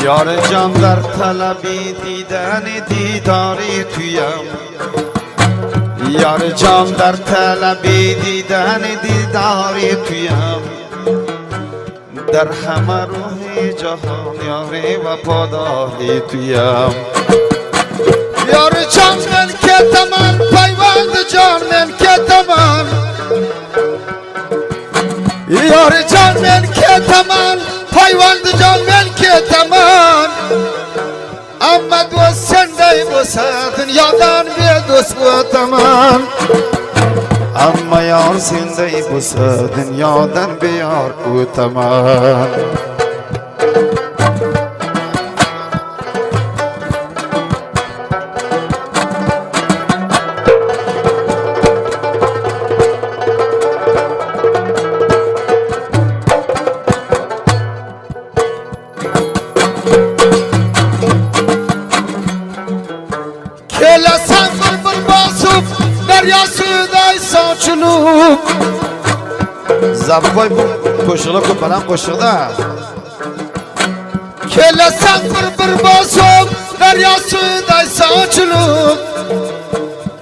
یار جان در طلبی دیدن دیداری تویم، یار جان در طلبی دیدن دیداری تویم، در همه روح جهان یاری و پاداری تویم. یار جان من که تمام پیوند جان من که تمام، یار جان من که تمام پیوند جان من که تمام، اما دوست سنده بسه دنیادان به دوست و تمام، اما یار سنده بسه دنیادان به یار و تمام. زبای قشقلا که پنم قشقده که لسن بر باسم دریا سودای ساچلوم،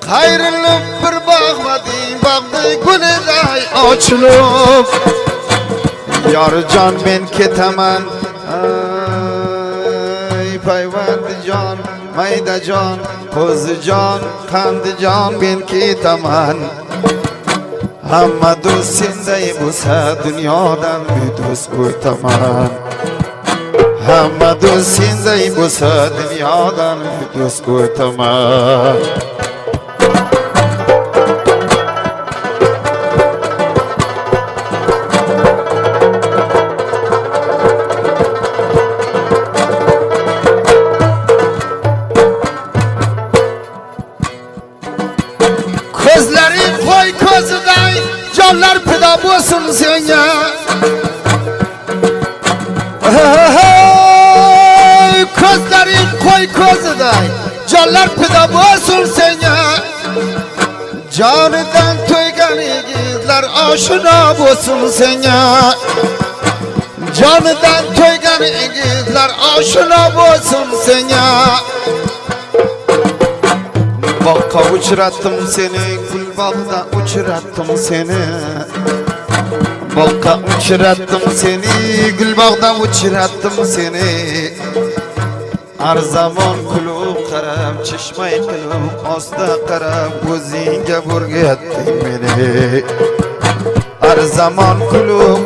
خیر لب بر باغ ودی باغ گل دای آچلوم. یار جان من که تمن ای پیوند جان میده جان خوز جان خند جان بین که تمن، همه دوست سنده بوسه دنیادن بی دوست و تمام، همه دوست سنده بوسه دنیادن بی دوست و تمام. Közlerin koy közüday canlar pida bulsun senya, közlerin koy közüday canlar pida bulsun senya, canıdan toygan igizler aşina bulsun senya, canıdan toygan igizler aşina bulsun senya. Bakka uçrattım seni, gül bağda uçrattım seni, bakka uçrattım seni, gül bağda uçrattım seni. Her zaman kulub qarab, çeşmay qilib, osta qarab, o'zingga burga etding meni. Her zaman kulub